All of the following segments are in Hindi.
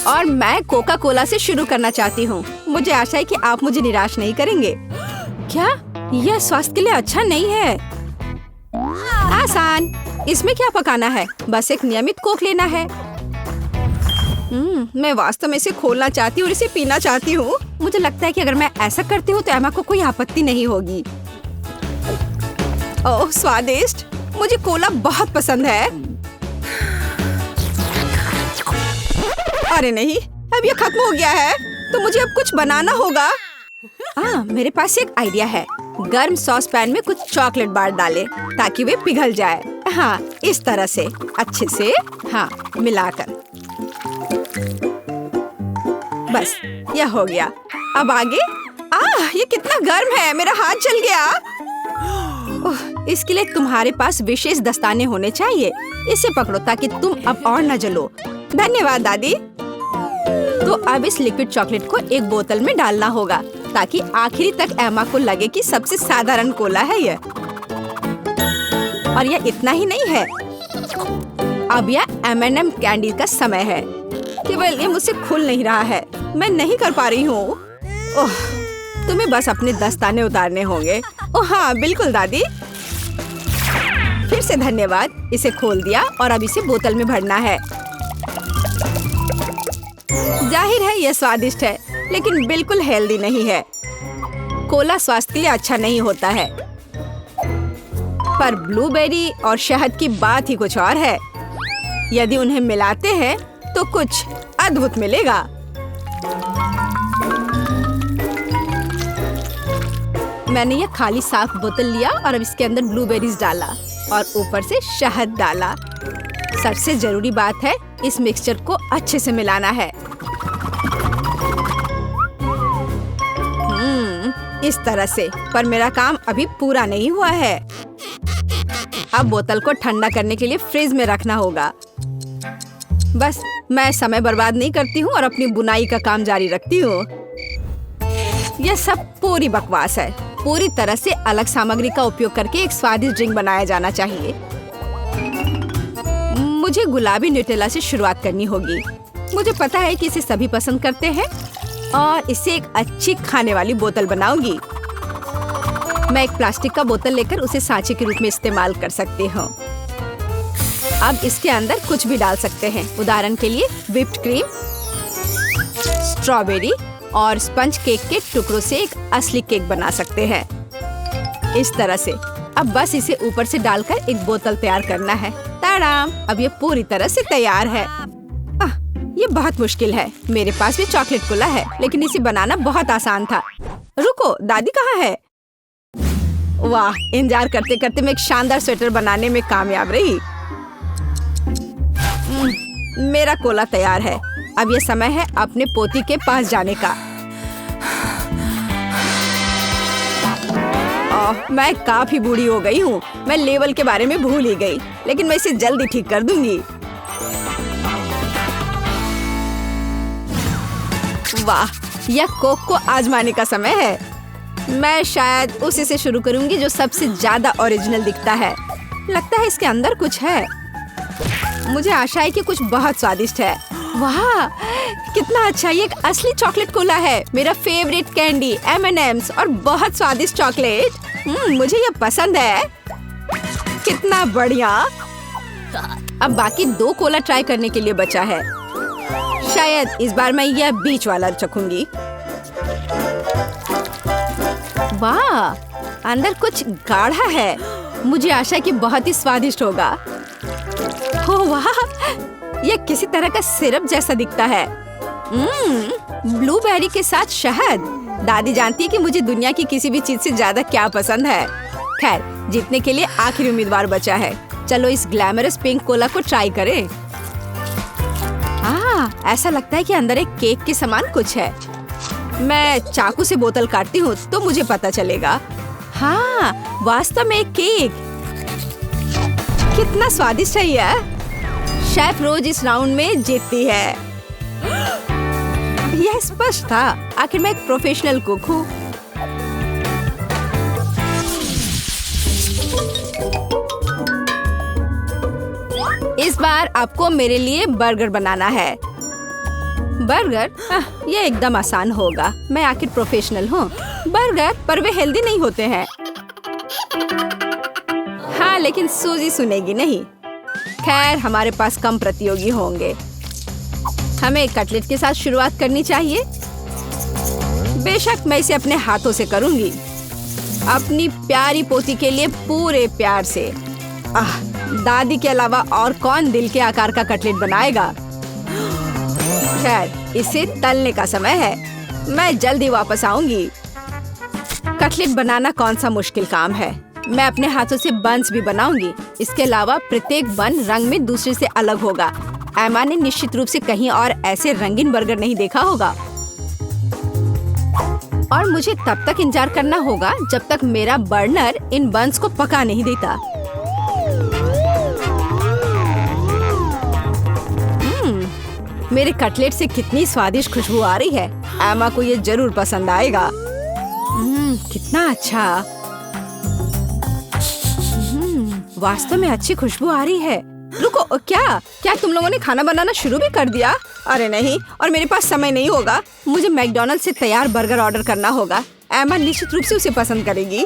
और मैं कोका कोला से शुरू करना चाहती हूँ। मुझे आशा है कि आप मुझे निराश नहीं करेंगे। क्या यह स्वास्थ्य के लिए अच्छा नहीं है? आसान। इसमें क्या पकाना है? बस एक नियमित कोक लेना है। मैं वास्तव में इसे खोलना चाहती हूँ और इसे पीना चाहती हूँ। मुझे लगता है कि अगर मैं ऐसा करती हूँ तो एमा को कोई आपत्ति नहीं होगी। ओह स्वादिष्ट, मुझे कोला बहुत पसंद है। अरे नहीं, अब ये खत्म हो गया है, तो मुझे अब कुछ बनाना होगा। मेरे पास एक आइडिया है। गर्म सॉस पैन में कुछ चॉकलेट बार डालें ताकि वे पिघल जाए। हाँ, इस तरह से अच्छे से मिलाकर। बस यह हो गया। अब आगे। ये कितना गर्म है, मेरा हाथ जल गया। इसके लिए तुम्हारे पास विशेष दस्ताने होने चाहिए। इसे पकड़ो ताकि तुम अब और न जलो। धन्यवाद दादी। तो अब इस लिक्विड चॉकलेट को एक बोतल में डालना होगा ताकि आखिरी तक एमा को लगे कि सबसे साधारण कोला है यह। और यह इतना ही नहीं है। अब यह M&M कैंडी का समय है। केवल ये मुझसे खुल नहीं रहा है। मैं नहीं कर पा रही हूँ। तुम्हें बस अपने दस्ताने उतारने होंगे। हाँ बिल्कुल दादी। फिर से धन्यवाद। इसे खोल दिया और अब इसे बोतल में भरना है। जाहिर है यह स्वादिष्ट है, लेकिन बिल्कुल हेल्दी नहीं है। कोला स्वास्थ्य के लिए अच्छा नहीं होता है, पर ब्लूबेरी और शहद की बात ही कुछ और है। यदि उन्हें मिलाते हैं तो कुछ अद्भुत मिलेगा। मैंने यह खाली साफ बोतल लिया और अब इसके अंदर ब्लूबेरीज डाला और ऊपर से शहद डाला। सबसे जरूरी बात है, इस मिक्सचर को अच्छे से मिलाना है। इस तरह से। पर मेरा काम अभी पूरा नहीं हुआ है। अब बोतल को ठंडा करने के लिए फ्रिज में रखना होगा। बस मैं समय बर्बाद नहीं करती हूँ और अपनी बुनाई का काम जारी रखती हूँ। यह सब पूरी बकवास है। पूरी तरह से अलग सामग्री का उपयोग करके एक स्वादिष्ट ड्रिंक बनाया जाना चाहिए। मुझे गुलाबी न्यूटेला से शुरुआत करनी होगी। मुझे पता है कि इसे सभी पसंद करते हैं और इससे एक अच्छी खाने वाली बोतल बनाऊंगी। मैं एक प्लास्टिक का बोतल लेकर उसे सांचे के रूप में इस्तेमाल कर सकती हूँ। अब इसके अंदर कुछ भी डाल सकते हैं। उदाहरण के लिए व्हिप्ड क्रीम, स्ट्रॉबेरी और स्पंज केक के टुकड़ों से एक असली केक बना सकते हैं। इस तरह से। अब बस इसे ऊपर से डालकर एक बोतल तैयार करना है। ताड़ाम! अब ये पूरी तरह से तैयार है। ये बहुत मुश्किल है। मेरे पास भी चॉकलेट कोला है, लेकिन इसे बनाना बहुत आसान था। रुको, दादी कहाँ है? वाह! इंतजार करते करते मैं एक शानदार स्वेटर बनाने में कामयाब रही। मेरा कोला तैयार है। अब ये समय है अपने पोती के पास जाने का। मैं काफी बूढ़ी हो गई हूँ। मैं लेवल के बारे में भूल ही गई, लेकिन मैं इसे जल्दी ठीक कर दूंगी। वाह! यह कोक को आजमाने का समय है। मैं शायद उसी से शुरू करूंगी जो सबसे ज्यादा ओरिजिनल दिखता है। लगता है इसके अंदर कुछ है। मुझे आशा है कि कुछ बहुत स्वादिष्ट है। वाह! कितना अच्छा! ये एक असली चॉकलेट कोला है। मेरा फेवरेट कैंडी M&M's और बहुत स्वादिष्ट चॉकलेट। मुझे ये पसंद है। कितना बढ़िया! अब बाकी 2 कोला ट्राई करने के लिए बचा है। शायद इस बार मैं यह बीच वाला चखूंगी। वाह! अंदर कुछ गाढ़ा है। मुझे आशा है कि बहुत ही स्वादिष्ट होगा। ओह वाह! यह किसी तरह का सिरप जैसा दिखता है। ब्लूबेरी के साथ शहद। दादी जानती है कि मुझे दुनिया की किसी भी चीज से ज्यादा क्या पसंद है। खैर, जीतने के लिए आखिरी उम्मीदवार बचा है। चलो इस ग्लैमरस पिंक कोला को ट्राई करें। ऐसा लगता है कि अंदर एक केक के समान कुछ है। मैं चाकू से बोतल काटती हूँ तो मुझे पता चलेगा। हाँ, वास्तव में एक केक। कितना स्वादिष्ट है यह। शेफ रोज इस राउंड में जीतती है। यह स्पष्ट था। आखिर मैं एक प्रोफेशनल कुक हूँ। इस बार आपको मेरे लिए बर्गर बनाना है। बर्गर? ये एकदम आसान होगा। मैं आखिर प्रोफेशनल हूँ। बर्गर पर वे हेल्दी नहीं होते हैं। हाँ, लेकिन सूजी सुनेगी नहीं। खैर, हमारे पास कम प्रतियोगी होंगे। हमें कटलेट के साथ शुरुआत करनी चाहिए। बेशक मैं इसे अपने हाथों से करूंगी, अपनी प्यारी पोती के लिए पूरे प्यार से। दादी के अलावा और कौन दिल के आकार का कटलेट बनाएगा? खैर, इसे तलने का समय है। मैं जल्दी वापस आऊंगी। कटलेट बनाना कौन सा मुश्किल काम है। मैं अपने हाथों से बन्स भी बनाऊंगी। इसके अलावा प्रत्येक बन रंग में दूसरे से अलग होगा। एमा ने निश्चित रूप से कहीं और ऐसे रंगीन बर्गर नहीं देखा होगा। और मुझे तब तक इंतजार करना होगा जब तक मेरा बर्नर इन बन्स को पका नहीं देता। मेरे कटलेट से कितनी स्वादिष्ट खुशबू आ रही है। एमा को ये जरूर पसंद आएगा। कितना अच्छा। वास्तव में अच्छी खुशबू आ रही है। रुको, क्या तुम लोगों ने खाना बनाना शुरू भी कर दिया? अरे नहीं, और मेरे पास समय नहीं होगा। मुझे मैकडॉनल्ड से तैयार बर्गर ऑर्डर करना होगा। एमा निश्चित रूप से उसे पसंद करेगी।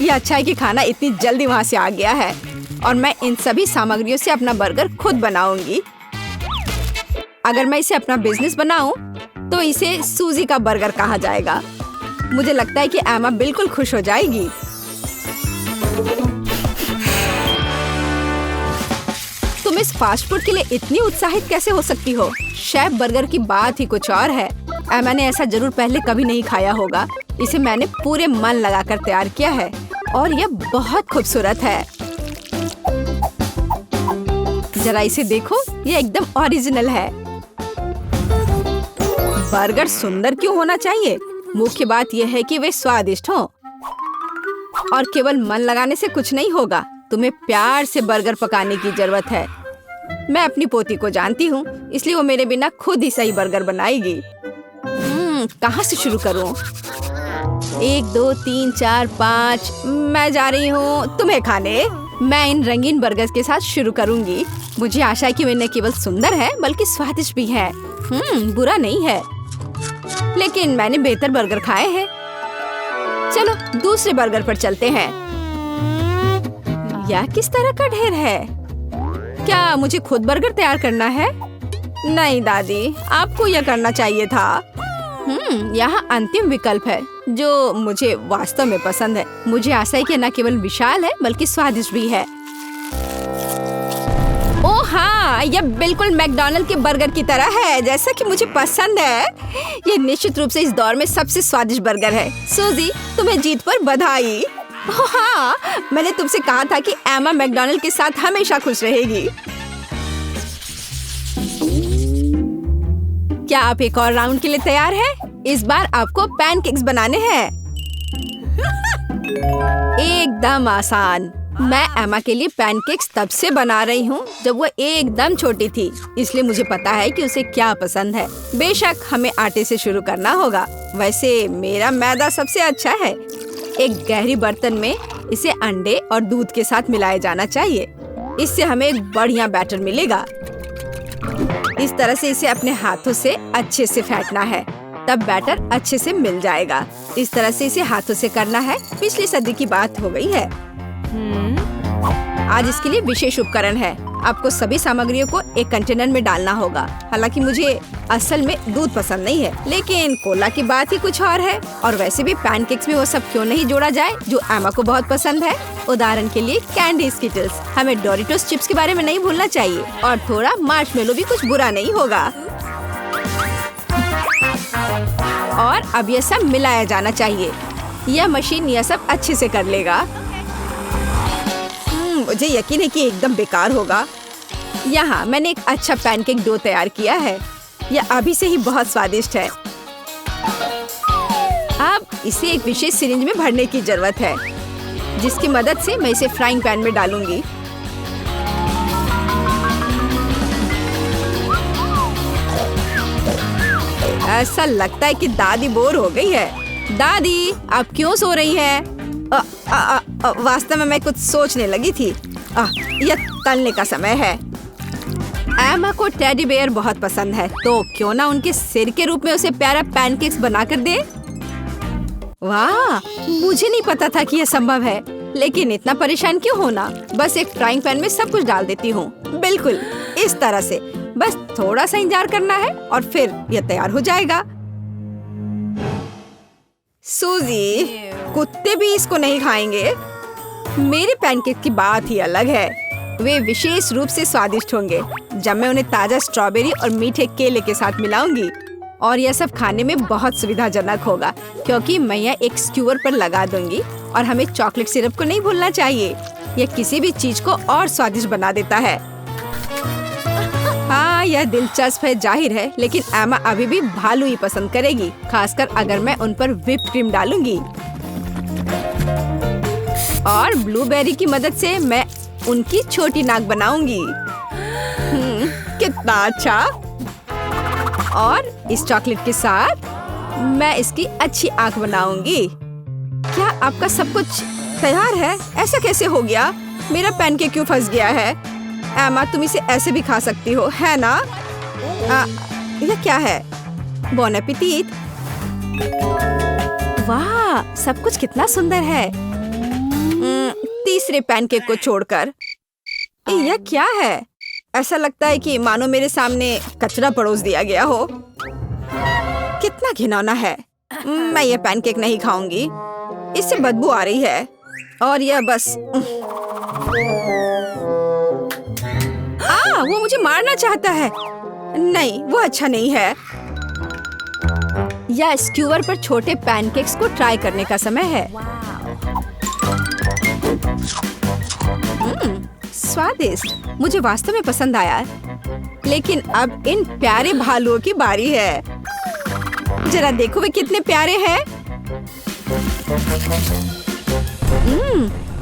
ये अच्छा है कि खाना इतनी जल्दी वहाँ से आ गया है और मैं इन सभी सामग्रियों से अपना बर्गर खुद बनाऊंगी। अगर मैं इसे अपना बिजनेस बनाऊं, तो इसे सूजी का बर्गर कहा जाएगा। मुझे लगता है कि एमा बिल्कुल खुश हो जाएगी। तुम इस फास्ट फूड के लिए इतनी उत्साहित कैसे हो सकती हो? शेफ बर्गर की बात ही कुछ और है। एमा ने ऐसा जरूर पहले कभी नहीं खाया होगा। इसे मैंने पूरे मन लगाकर तैयार किया है और यह बहुत खूबसूरत है। जरा इसे देखो, यह एकदम ओरिजिनल है। बर्गर सुंदर क्यों होना चाहिए? मुख्य बात यह है कि वे स्वादिष्ट हों। और केवल मन लगाने से कुछ नहीं होगा। तुम्हें प्यार से बर्गर पकाने की जरूरत है। मैं अपनी पोती को जानती हूँ, इसलिए वो मेरे बिना खुद ही सही बर्गर बनाएगी। कहाँ से शुरू करूँ? 1 2 3 4 5। मैं जा रही हूँ तुम्हें खाने। मैं इन रंगीन बर्गर्स के साथ शुरू करूँगी। मुझे आशा है कि वे न केवल सुंदर है बल्कि स्वादिष्ट भी है। बुरा नहीं है, लेकिन मैंने बेहतर बर्गर खाए हैं। चलो दूसरे बर्गर पर चलते हैं। यह किस तरह का ढेर है? क्या मुझे खुद बर्गर तैयार करना है? नहीं दादी, आपको यह करना चाहिए था। यहाँ अंतिम विकल्प है जो मुझे वास्तव में पसंद है। मुझे आशा है कि न केवल विशाल है बल्कि स्वादिष्ट भी है। ओह हाँ, यह बिल्कुल मैकडॉनल्ड के बर्गर की तरह है, जैसा कि मुझे पसंद है। ये निश्चित रूप से इस दौर में सबसे स्वादिष्ट बर्गर है। सूजी, तुम्हें जीत पर बधाई। हाँ, मैंने तुमसे कहा था कि एमा मैकडॉनल्ड के साथ हमेशा खुश रहेगी। क्या आप एक और राउंड के लिए तैयार हैं? इस बार आपको पैनकेक्स बनाने हैं। एकदम आसान। मैं एमा के लिए पैनकेक्स तब से बना रही हूँ जब वो एकदम छोटी थी, इसलिए मुझे पता है कि उसे क्या पसंद है। बेशक हमें आटे से शुरू करना होगा। वैसे मेरा मैदा सबसे अच्छा है। एक गहरी बर्तन में इसे अंडे और दूध के साथ मिलाया जाना चाहिए। इससे हमें एक बढ़िया बैटर मिलेगा। इस तरह से इसे अपने हाथों से अच्छे से फेंटना है, तब बैटर अच्छे से मिल जाएगा। इस तरह से इसे हाथों से करना है। पिछली सदी की बात हो गई है। आज इसके लिए विशेष उपकरण है। आपको सभी सामग्रियों को एक कंटेनर में डालना होगा। हालांकि मुझे असल में दूध पसंद नहीं है, लेकिन कोला की बात ही कुछ और है। और वैसे भी पैनकेक्स में वो सब क्यों नहीं जोड़ा जाए जो एमा को बहुत पसंद है। उदाहरण के लिए कैंडी स्किटल्स। हमें डोरिटोस चिप्स के बारे में नहीं भूलना चाहिए, और थोड़ा मार्शमेलो भी कुछ बुरा नहीं होगा। और अब यह सब मिलाया जाना चाहिए। यह मशीन यह सब अच्छे से कर लेगा। मुझे यकीन है कि एकदम बेकार होगा। यहाँ मैंने एक अच्छा पैनकेक डो तैयार किया है। यह अभी से ही बहुत स्वादिष्ट है। अब इसे एक विशेष सिरिंज में भरने की जरूरत है, जिसकी मदद से मैं इसे फ्राइंग पैन में डालूंगी। ऐसा लगता है कि दादी बोर हो गई है। दादी, आप क्यों सो रही हैं? वास्तव में मैं कुछ सोचने लगी थी। यह तलने का समय है। एमा को टेडी बेयर बहुत पसंद है, तो क्यों ना उनके सिर के रूप में उसे प्यारा पैनकेक्स बना कर दे। वाह, मुझे नहीं पता था कि यह संभव है, लेकिन इतना परेशान क्यों होना। बस एक फ्राइंग पैन में सब कुछ डाल देती हूँ, बिल्कुल इस तरह से। बस थोड़ा सा इंतजार करना है और फिर यह तैयार हो जाएगा। सूजी, कुत्ते भी इसको नहीं खाएंगे। मेरे पैनकेक की बात ही अलग है। वे विशेष रूप से स्वादिष्ट होंगे जब मैं उन्हें ताजा स्ट्रॉबेरी और मीठे केले के साथ मिलाऊंगी। और यह सब खाने में बहुत सुविधाजनक होगा, क्योंकि मैं यह एक स्क्यूअर पर लगा दूंगी। और हमें चॉकलेट सिरप को नहीं भूलना चाहिए, यह किसी भी चीज को और स्वादिष्ट बना देता है। हाँ, यह दिलचस्प है जाहिर है, लेकिन एमा अभी भी भालू ही पसंद करेगी, खासकर अगर मैं उन पर व्हिप क्रीम डालूंगी। और ब्लूबेरी की मदद से मैं उनकी छोटी नाक बनाऊंगी। कितना अच्छा। और इस चॉकलेट के साथ मैं इसकी अच्छी आंख बनाऊंगी। क्या आपका सब कुछ तैयार है? ऐसा कैसे हो गया? मेरा पैनकेक क्यों फंस गया है? एमा, तुम इसे ऐसे भी खा सकती हो, है ना? यह क्या है? बॉन एपेटिट। वाह, सब कुछ कितना सुंदर है। तीसरे पैनकेक को छोड़कर यह क्या है? ऐसा लगता है कि मानो मेरे सामने कचरा परोस दिया गया हो। कितना घिनौना है। मैं यह पैनकेक नहीं खाऊंगी, इससे बदबू आ रही है। और यह बस वो मुझे मारना चाहता है। नहीं, वो अच्छा नहीं है। यह स्क्यूअर पर छोटे पैनकेक्स को ट्राई करने का समय है। स्वादिष्ट, मुझे वास्तव में पसंद आया। लेकिन अब इन प्यारे भालुओं की बारी है। जरा देखो वे कितने प्यारे हैं।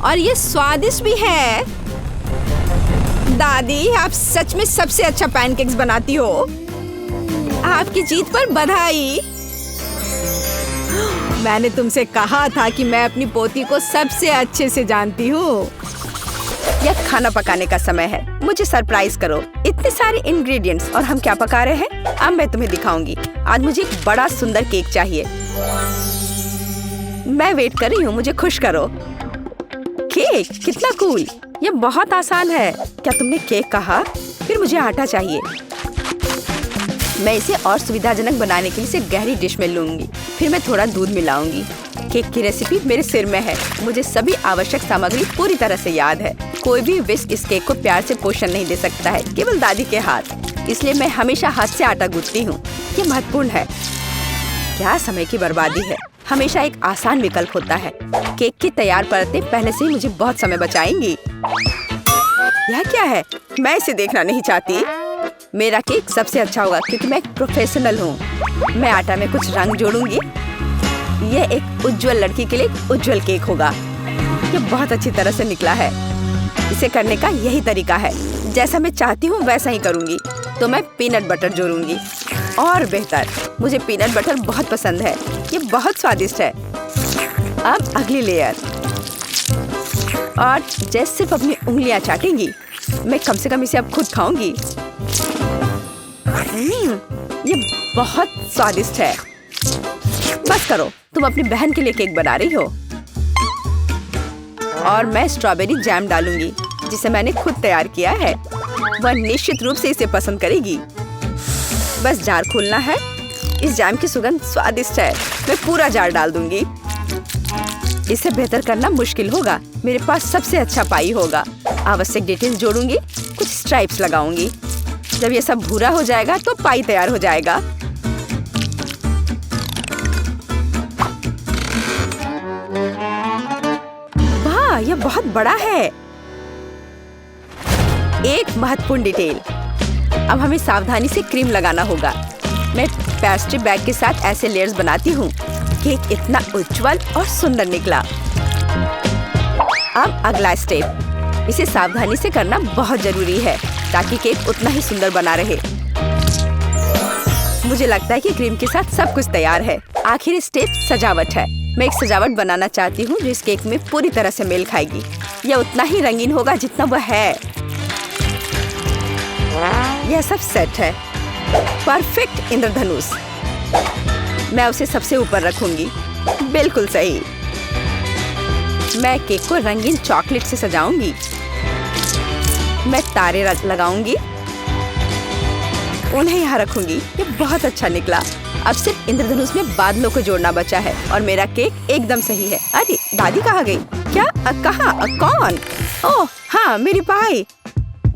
और ये स्वादिष्ट भी है। दादी, आप सच में सबसे अच्छा पैनकेक्स बनाती हो। आपकी जीत पर बधाई। मैंने तुमसे कहा था कि मैं अपनी पोती को सबसे अच्छे से जानती हूँ। यह खाना पकाने का समय है, मुझे सरप्राइज करो। इतने सारे इंग्रेडिएंट्स और हम क्या पका रहे हैं, अब मैं तुम्हें दिखाऊंगी। आज मुझे एक बड़ा सुंदर केक चाहिए। मैं वेट कर रही हूँ, मुझे खुश करो। केक, कितना कूल। यह बहुत आसान है। क्या तुमने केक कहा? फिर मुझे आटा चाहिए। मैं इसे और सुविधाजनक बनाने के लिए इसे गहरी डिश में लूंगी। फिर मैं थोड़ा दूध मिलाऊंगी। केक की रेसिपी मेरे सिर में है। मुझे सभी आवश्यक सामग्री पूरी तरह से याद है। कोई भी विस्क इस केक को प्यार से पोषण नहीं दे सकता है, केवल दादी के हाथ। इसलिए मैं हमेशा हाथ से आटा गूंथती हूँ। ये महत्वपूर्ण है। क्या समय की बर्बादी है। हमेशा एक आसान विकल्प होता है। केक की तैयार परतें पहले से ही मुझे बहुत समय बचाएंगी। यह क्या है? मैं इसे देखना नहीं चाहती। मेरा केक सबसे अच्छा होगा क्योंकि मैं एक प्रोफेशनल हूँ। मैं आटा में कुछ रंग जोड़ूंगी। यह एक उज्जवल लड़की के लिए उज्जवल केक होगा। यह बहुत अच्छी तरह से निकला है। इसे करने का यही तरीका है। जैसा मैं चाहती हूँ वैसा ही करूँगी। तो मैं पीनट बटर जोड़ूंगी। और बेहतर, मुझे पीनट बटर बहुत पसंद है। ये बहुत स्वादिष्ट है। अब अगली लेयर। और जैसे सिर्फ अपनी उंगलियां चाटेंगी, मैं कम से कम इसे अब खुद खाऊंगी। ये बहुत स्वादिष्ट है। बस करो, तुम अपनी बहन के लिए केक बना रही हो। और मैं स्ट्रॉबेरी जैम डालूंगी, जिसे मैंने खुद तैयार किया है। वह निश्चित रूप से इसे पसंद करेगी। बस जार खोलना है। इस जैम की सुगंध स्वादिष्ट है। मैं पूरा जार डाल दूंगी। इसे बेहतर करना मुश्किल होगा। मेरे पास सबसे अच्छा पाई होगा। आवश्यक डिटेल्स जोड़ूंगी, कुछ स्ट्राइप्स लगाऊंगी। जब ये सब भूरा हो जाएगा तो पाई तैयार हो जाएगा। वाह, यह बहुत बड़ा है। एक महत्वपूर्ण डिटेल। अब हमें सावधानी से क्रीम लगाना होगा। मैं पेस्ट्री बैग के साथ ऐसे लेयर्स बनाती हूँ। केक इतना उज्जवल और सुंदर निकला। अब अगला स्टेप। इसे सावधानी से करना बहुत जरूरी है ताकि केक उतना ही सुंदर बना रहे। मुझे लगता है कि क्रीम के साथ सब कुछ तैयार है। आखिरी स्टेप सजावट है। मैं एक सजावट बनाना चाहती हूँ जो इस केक में पूरी तरह से मेल खाएगी। यह उतना ही रंगीन होगा जितना वह है। यह सब सेट है। परफेक्ट इंद्रधनुष। मैं उसे सबसे ऊपर रखूंगी। बिल्कुल सही। मैं केक को रंगीन चॉकलेट से सजाऊंगी। मैं तारे लगाऊंगी, उन्हें यहाँ रखूंगी। ये बहुत अच्छा निकला। अब सिर्फ इंद्रधनुष में बादलों को जोड़ना बचा है और मेरा केक एकदम सही है। अरे दादी कहाँ गई? क्या? कहाँ? कौन? ओह हाँ, मेरी पाई।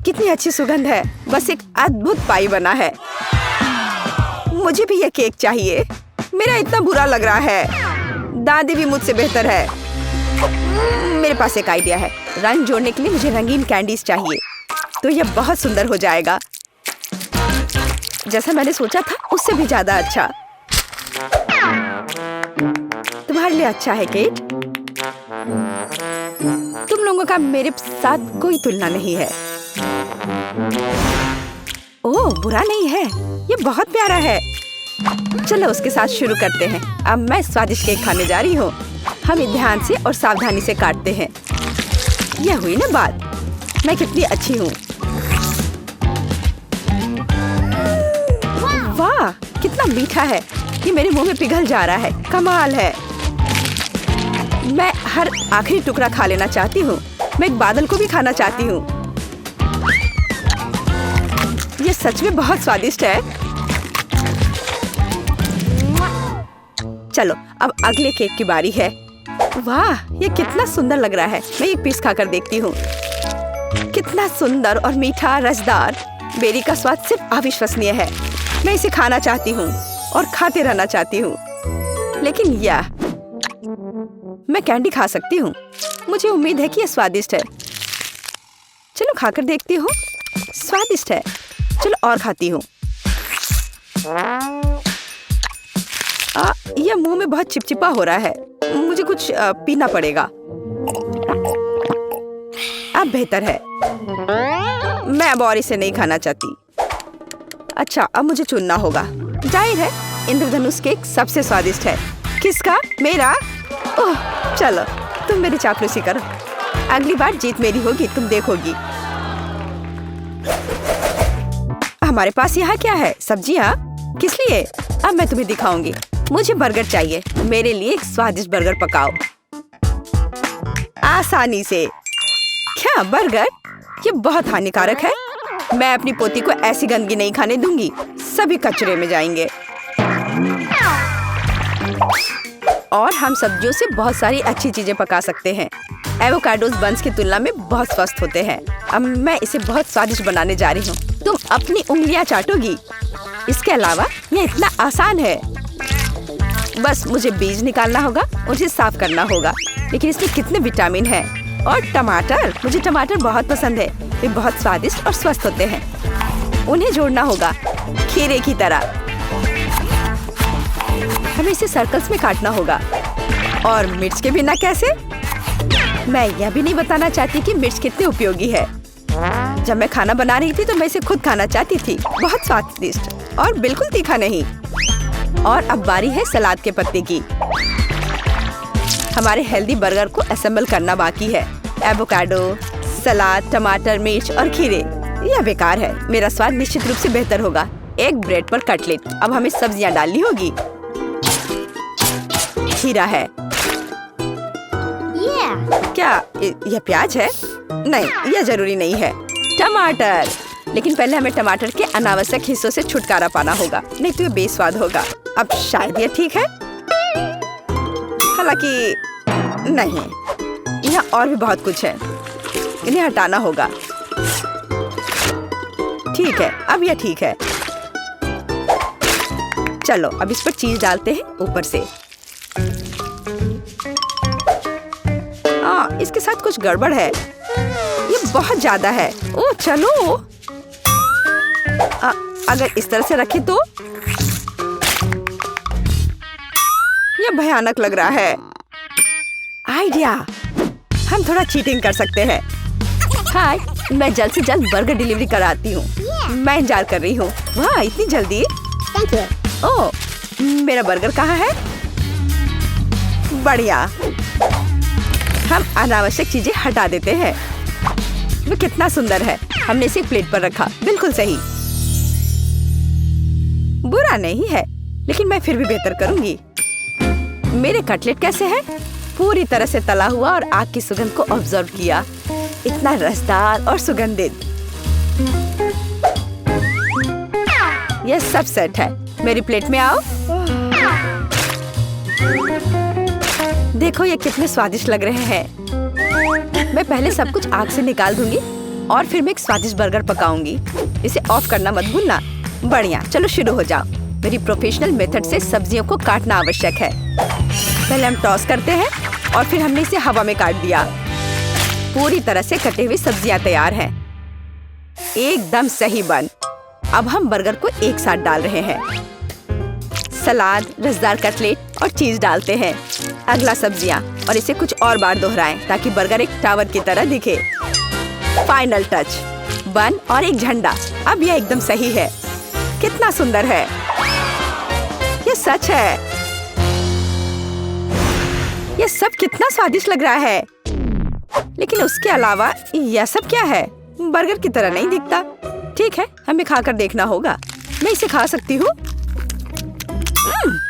कितनी अच्छी सुगंध है। बस एक अद्भुत पाई बना है। मुझे भी ये केक चाहिए। मेरा इतना बुरा लग रहा है। दादी भी मुझसे बेहतर है। मेरे पास एक आइडिया है। रंग जोड़ने के लिए मुझे रंगीन कैंडीज चाहिए, तो यह बहुत सुंदर हो जाएगा। जैसा मैंने सोचा था उससे भी ज्यादा अच्छा। तुम्हारे लिए अच्छा है केट। तुम लोगों का मेरे साथ कोई तुलना नहीं है। ओह बुरा नहीं है, ये बहुत प्यारा है। चलो उसके साथ शुरू करते हैं। अब मैं स्वादिष्ट केक खाने जा रही हूँ। हम ध्यान से और सावधानी से काटते हैं। यह हुई ना बात। मैं कितनी अच्छी हूँ। वाह कितना मीठा है। ये मेरे मुंह में पिघल जा रहा है। कमाल है। मैं हर आखिरी टुकड़ा खा लेना चाहती हूँ। मैं एक बादल को भी खाना चाहती हूँ। ये सच में बहुत स्वादिष्ट है। चलो अब अगले केक की बारी है। वाह ये कितना सुंदर लग रहा है। मैं एक पीस खाकर देखती हूँ। कितना सुंदर और मीठा रसदार। बेरी का स्वाद सिर्फ अविश्वसनीय है। मैं इसे खाना चाहती हूँ और खाते रहना चाहती हूँ। लेकिन यह मैं कैंडी खा सकती हूँ। मुझे उम्मीद है कि यह स्वादिष्ट है। चलो खाकर देखती हूँ। स्वादिष्ट है। चलो और खाती हूँ। यह मुंह में बहुत चिपचिपा हो रहा है। मुझे कुछ पीना पड़ेगा। अब बेहतर है। मैं अब और इसे नहीं खाना चाहती। अच्छा अब मुझे चुनना होगा। जाहिर है इंद्रधनुष केक सबसे स्वादिष्ट है। किसका? मेरा? ओह चलो तुम मेरी चापलूसी करो। अगली बार जीत मेरी होगी, तुम देखोगी। हमारे पास यहाँ क्या है? सब्जियाँ? किस लिए? अब मैं तुम्हें दिखाऊंगी। मुझे बर्गर चाहिए। मेरे लिए एक स्वादिष्ट बर्गर पकाओ आसानी से। क्या बर्गर? ये बहुत हानिकारक है। मैं अपनी पोती को ऐसी गंदगी नहीं खाने दूंगी। सभी कचरे में जाएंगे। और हम सब्जियों से बहुत सारी अच्छी चीजें पका सकते हैं। एवोकाडोस बंस की तुलना में बहुत स्वस्थ होते हैं। अब मैं इसे बहुत स्वादिष्ट बनाने जा रही हूँ। तुम अपनी उंगलियां चाटोगी। इसके अलावा यह इतना आसान है। बस मुझे बीज निकालना होगा, उसे साफ करना होगा। लेकिन इसमें कितने विटामिन हैं। और टमाटर, मुझे टमाटर बहुत पसंद है। वे बहुत स्वादिष्ट और स्वस्थ होते हैं। उन्हें जोड़ना होगा खीरे की तरह। हमें इसे सर्कल्स में काटना होगा। और मिर्च के बिना कैसे? मैं यह भी नहीं बताना चाहती कि मिर्च कितनी उपयोगी है। जब मैं खाना बना रही थी तो मैं इसे खुद खाना चाहती थी। बहुत स्वादिष्ट और बिल्कुल तीखा नहीं। और अब बारी है सलाद के पत्ते की। हमारे हेल्दी बर्गर को असेंबल करना बाकी है। एवोकाडो, सलाद, टमाटर, मिर्च और खीरे। यह बेकार है। मेरा स्वाद निश्चित रूप से बेहतर होगा। एक ब्रेड पर कटलेट। अब हमें सब्जियां डालनी होगी। खीरा है। क्या यह प्याज है? नहीं, यह जरूरी नहीं है। टमाटर। लेकिन पहले हमें टमाटर के अनावश्यक हिस्सों से छुटकारा पाना होगा, नहीं तो यह बेस्वाद होगा। अब शायद यह ठीक है, हालांकि नहीं, यहाँ और भी बहुत कुछ है। इन्हें हटाना होगा। ठीक है, अब यह ठीक है। चलो अब इस पर चीज डालते हैं ऊपर से। इसके साथ कुछ गड़बड़ है। ये बहुत ज्यादा है। ओह चलो, अगर इस तरह से रखे तो यह भयानक लग रहा है। आइडिया, हम थोड़ा चीटिंग कर सकते हैं। हाय, मैं जल्द से जल्द बर्गर डिलीवरी कराती हूँ। मैं इंतजार कर रही हूँ। वाह, इतनी जल्दी? ओह, मेरा बर्गर कहाँ है? बढ़िया। हम अनावश्यक चीजें हटा देते हैं। वो कितना सुंदर है। हमने इसे प्लेट पर रखा। बिल्कुल सही। बुरा नहीं है, लेकिन मैं फिर भी बेहतर करूंगी। मेरे कटलेट कैसे हैं? पूरी तरह से तला हुआ और आग की सुगंध को ऑब्जर्व किया। इतना रसदार और सुगंधित। यह सब सेट है। मेरी प्लेट में आओ। देखो ये कितने स्वादिष्ट लग रहे हैं। मैं पहले सब कुछ आग से निकाल दूंगी और फिर मैं एक स्वादिष्ट बर्गर पकाऊंगी। इसे ऑफ करना मत भूलना। बढ़िया, चलो शुरू हो जाओ। मेरी प्रोफेशनल मेथड से सब्जियों को काटना आवश्यक है। पहले हम टॉस करते हैं और फिर हमने इसे हवा में काट दिया। पूरी तरह से कटे हुए सब्जियां तैयार हैं। एकदम सही बन। अब हम बर्गर को एक साथ डाल रहे हैं। सलाद, रसदार कटलेट और चीज डालते हैं। अगला सब्जियां और इसे कुछ और बार दोहराएं ताकि बर्गर एक टावर की तरह दिखे। फाइनल टच, बन और एक झंडा। अब यह एकदम सही है। कितना सुंदर है। यह सच है। यह सब कितना स्वादिष्ट लग रहा है। लेकिन उसके अलावा यह सब क्या है? बर्गर की तरह नहीं दिखता। ठीक है, हमें खाकर देखना होगा। मैं इसे खा सकती हूँ।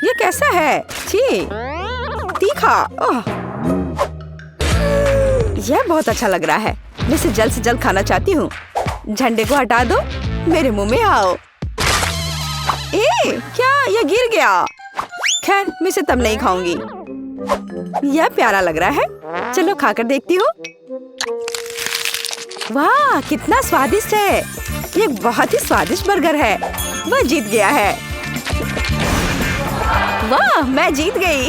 ये कैसा है? छी, तीखा। यह बहुत अच्छा लग रहा है। मैं इसे जल्द से जल्द खाना चाहती हूँ। झंडे को हटा दो। मेरे मुंह में आओ। क्या यह गिर गया? खैर, मैं इसे तब नहीं खाऊंगी। यह प्यारा लग रहा है। चलो खाकर देखती हूँ। वाह, कितना स्वादिष्ट है। ये बहुत ही स्वादिष्ट बर्गर है। वह जीत गया है। वाह, मैं जीत गई।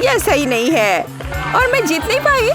यह सही नहीं है और मैं जीत नहीं पाई।